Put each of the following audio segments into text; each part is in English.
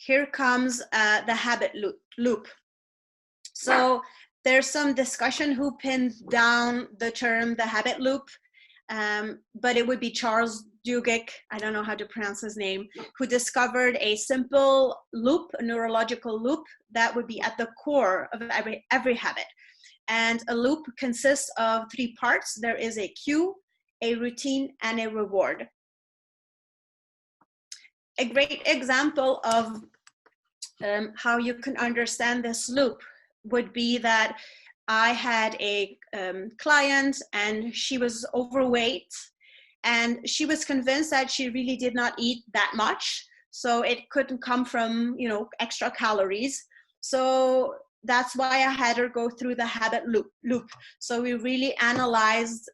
here comes the habit loop. So there's some discussion who pinned down the term the habit loop, but it would be Charles Duhigg, I don't know how to pronounce his name, who discovered a simple loop, a neurological loop that would be at the core of every habit. And a loop consists of 3 parts. There is a cue, a routine, and a reward. A great example of how you can understand this loop would be that I had a client, and she was overweight, and she was convinced that she really did not eat that much, so it couldn't come from, you know, extra calories. So that's why I had her go through the habit loop. So we really analyzed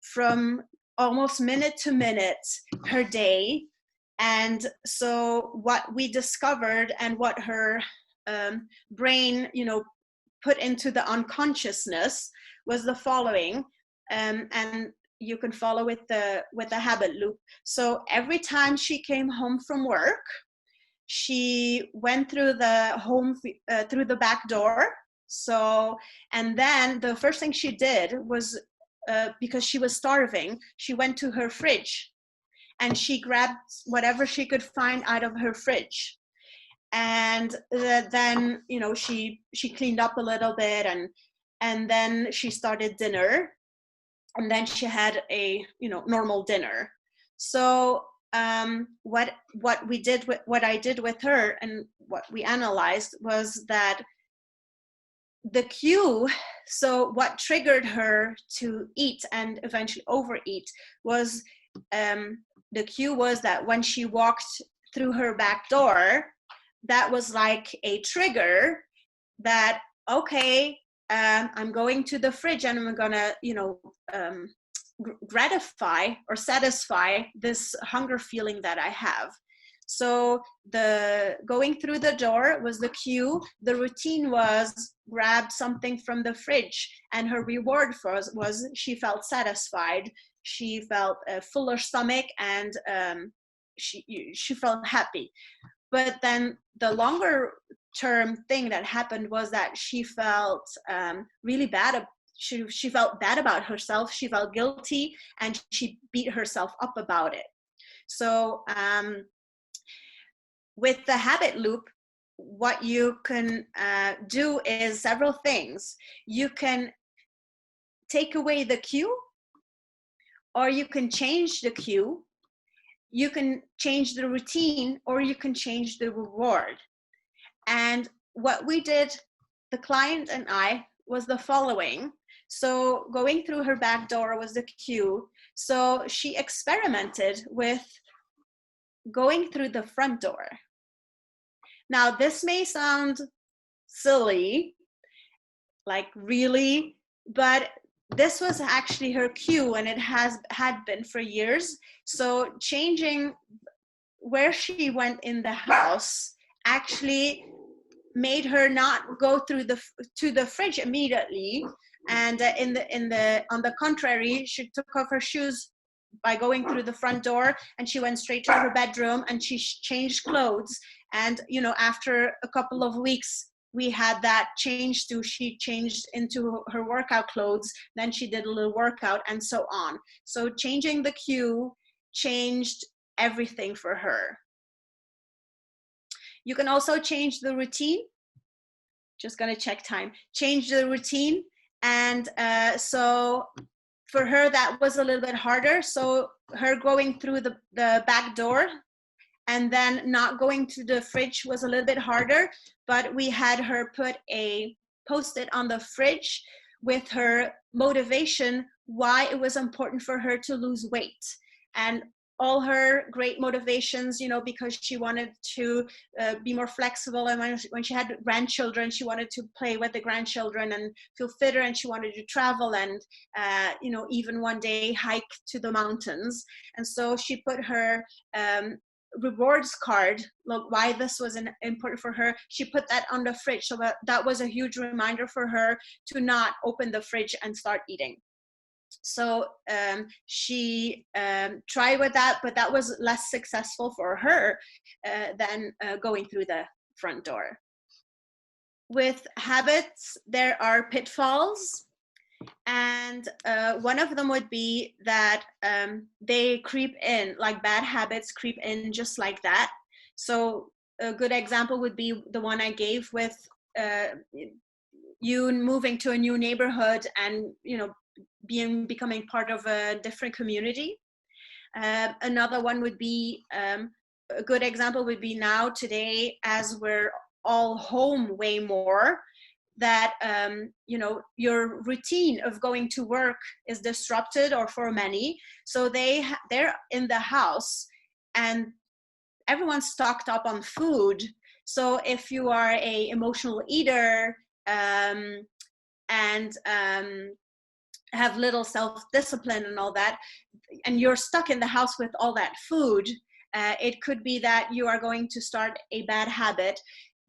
from almost minute to minute her day. And so what we discovered and what her brain, you know, put into the unconsciousness was the following, and you can follow with the habit loop. So every time she came home from work, she went through through the back door. So, and then the first thing she did was, because she was starving, she went to her fridge and she grabbed whatever she could find out of her fridge. And then, you know, she cleaned up a little bit, and then she started dinner, and then she had a, you know, normal dinner. So what I did with her and what we analyzed was that the cue, so what triggered her to eat and eventually overeat was, the cue was that when she walked through her back door, that was like a trigger that, okay, I'm going to the fridge and I'm gonna, you know, gratify or satisfy this hunger feeling that I have. So the going through the door was the cue. The routine was grab something from the fridge, and her reward was she felt satisfied. She felt a fuller stomach, and she felt happy. But then the longer term thing that happened was that she felt really bad. She felt bad about herself. She felt guilty, and she beat herself up about it. So with the habit loop, what you can do is several things. You can take away the cue, or you can change the cue. You can change the routine, or you can change the reward. And what we did, the client and I, was the following. So going through her back door was the cue. So she experimented with going through the front door. Now, this may sound silly, like really, but this was actually her cue, and it had been for years. So changing where she went in the house actually made her not go through to the fridge immediately, and on the contrary, she took off her shoes by going through the front door, and she went straight to her bedroom, and she changed clothes. And, you know, after a couple of weeks, we had that change to, she changed into her workout clothes, then she did a little workout, and so on. So changing the cue changed everything for her. You can also change the routine. Just gonna check time. Change the routine. And so for her, that was a little bit harder. So her going through the back door and then not going to the fridge was a little bit harder, but we had her put a Post-it on the fridge with her motivation, why it was important for her to lose weight. And all her great motivations, you know, because she wanted to be more flexible, and when she had grandchildren, she wanted to play with the grandchildren and feel fitter, and she wanted to travel and you know, even one day hike to the mountains. And so she put her rewards card, look, why this was important for her, she put that on the fridge. So that was a huge reminder for her to not open the fridge and start eating. So she tried with that, but that was less successful for her than going through the front door. With habits, there are pitfalls. And one of them would be that they creep in, like bad habits creep in just like that. So a good example would be the one I gave with you moving to a new neighborhood and, you know, becoming part of a different community. Another one would be a good example would be now today, as we're all home way more, that you know, your routine of going to work is disrupted, or for many, so they're in the house and everyone's stocked up on food. So if you are a emotional eater and have little self-discipline and all that, and you're stuck in the house with all that food, it could be that you are going to start a bad habit,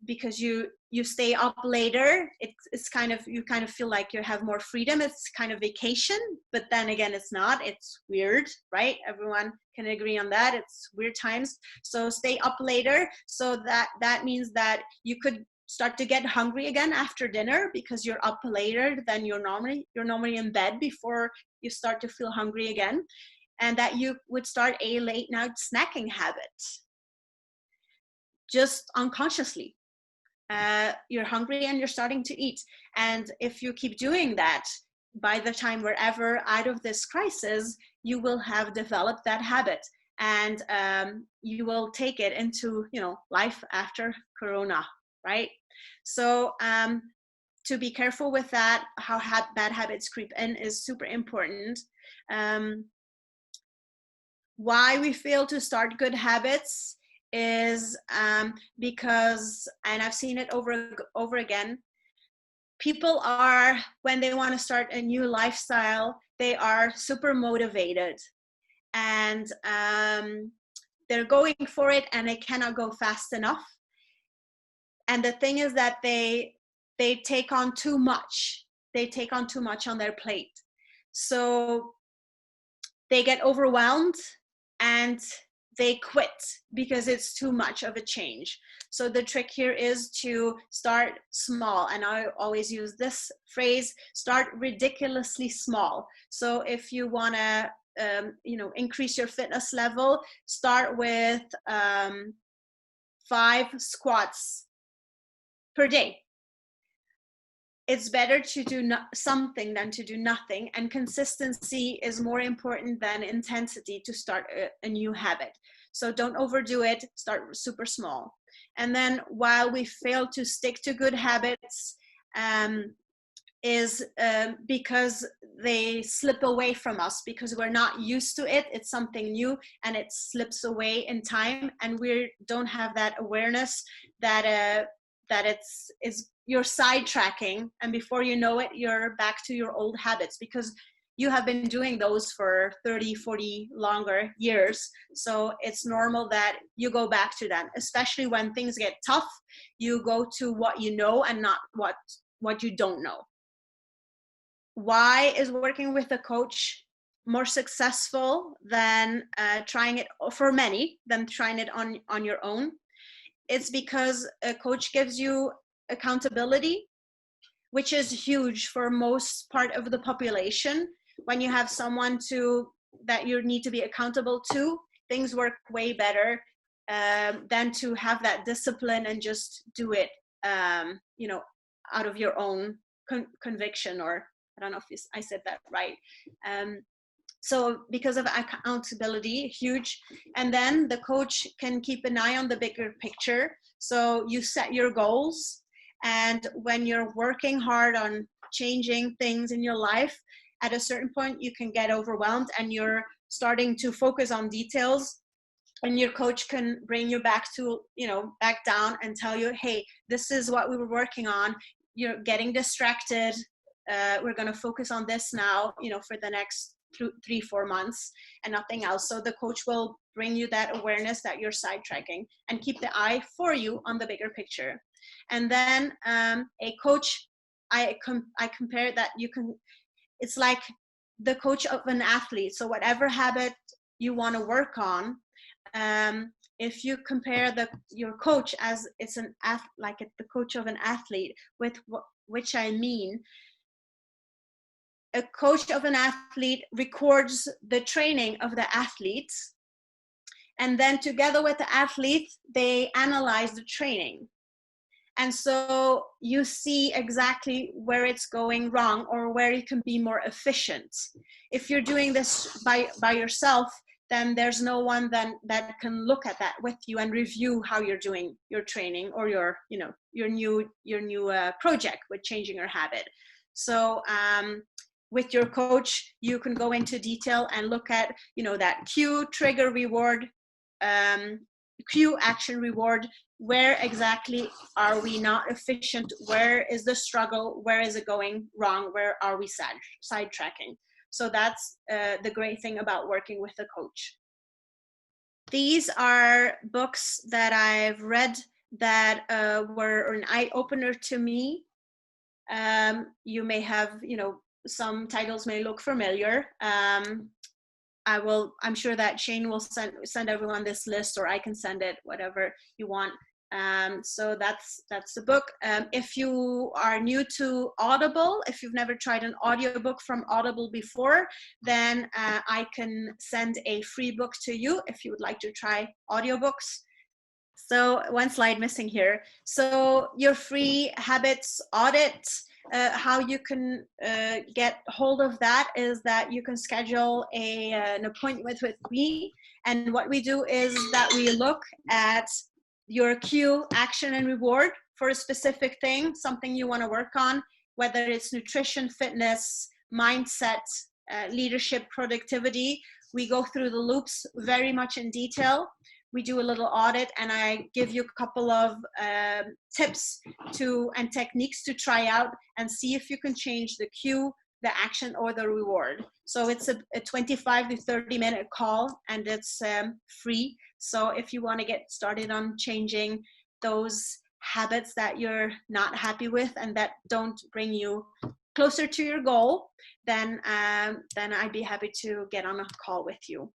because you stay up later. It's kind of, you kind of feel like you have more freedom. It's kind of vacation, but then again, it's not. It's weird, right? Everyone can agree on that. It's weird times. So stay up later. So that means that you could start to get hungry again after dinner, because you're up later than you're normally in bed before you start to feel hungry again. And that you would start a late night snacking habit, just unconsciously. You're hungry and you're starting to eat. And if you keep doing that, by the time we're ever out of this crisis, you will have developed that habit, and you will take it into, you know, life after Corona, right? So to be careful with that, how bad habits creep in is super important. Why we fail to start good habits is because, and I've seen it over again, people are, when they want to start a new lifestyle, they are super motivated, and they're going for it, and they cannot go fast enough. And the thing is that they take on too much. They take on too much on their plate. So they get overwhelmed and they quit because it's too much of a change. So the trick here is to start small. And I always use this phrase, start ridiculously small. So if you want to you know, increase your fitness level, start with 5 squats per day. It's better to do something than to do nothing, and consistency is more important than intensity to start a new habit. So don't overdo it, start super small. And then while we fail to stick to good habits, is because they slip away from us, because we're not used to it. It's something new and it slips away in time, and we don't have that awareness that you're sidetracking, and before you know it, you're back to your old habits, because you have been doing those for 30, 40 longer years. So it's normal that you go back to them, especially when things get tough. You go to what you know and not what you don't know. Why is working with a coach more successful than trying it, for many, than trying it on your own? It's because a coach gives you accountability, which is huge for most part of the population. When you have someone that you need to be accountable to, things work way better than to have that discipline and just do it, you know, out of your own conviction, or I don't know if I said that right. So because of accountability, huge. And then the coach can keep an eye on the bigger picture. So you set your goals, and when you're working hard on changing things in your life, at a certain point you can get overwhelmed and you're starting to focus on details, and your coach can bring you back to, you know, back down and tell you, hey, this is what we were working on. You're getting distracted. We're going to focus on this now, you know, for the next 3-4 months and nothing else. So the coach will bring you that awareness that you're sidetracking and keep the eye for you on the bigger picture. And then a coach, I compare that it's like the coach of an athlete. So whatever habit you want to work on, if you compare your coach as it's like the coach of an athlete, with which I mean, a coach of an athlete records the training of the athlete, and then together with the athlete, they analyze the training. And so you see exactly where it's going wrong or where you can be more efficient. If you're doing this by yourself, then there's no one then that can look at that with you and review how you're doing your training or your new project with changing your habit. So with your coach, you can go into detail and look at that cue, trigger, reward, cue, action, reward. Where exactly are we not efficient? Where is the struggle? Where is it going wrong? Where are we sidetracking? So that's the great thing about working with a coach. These are books that I've read that were an eye-opener to me. You may have, some titles may look familiar. I'm sure that Shane will send everyone this list, or I can send it, whatever you want. So that's the book. If you are new to Audible, if you've never tried an audiobook from Audible before, then I can send a free book to you if you would like to try audiobooks. So one slide missing here. So your free habits audit, how you can get hold of that is that you can schedule an appointment with me. And what we do is that we look at your cue, action, and reward for a specific thing, something you want to work on, whether it's nutrition, fitness, mindset, leadership, productivity. We go through the loops very much in detail. We do a little audit, and I give you a couple of tips and techniques to try out and see if you can change the cue, the action, or the reward. So it's a 25 to 30-minute call, and it's free. So if you want to get started on changing those habits that you're not happy with and that don't bring you closer to your goal, then I'd be happy to get on a call with you.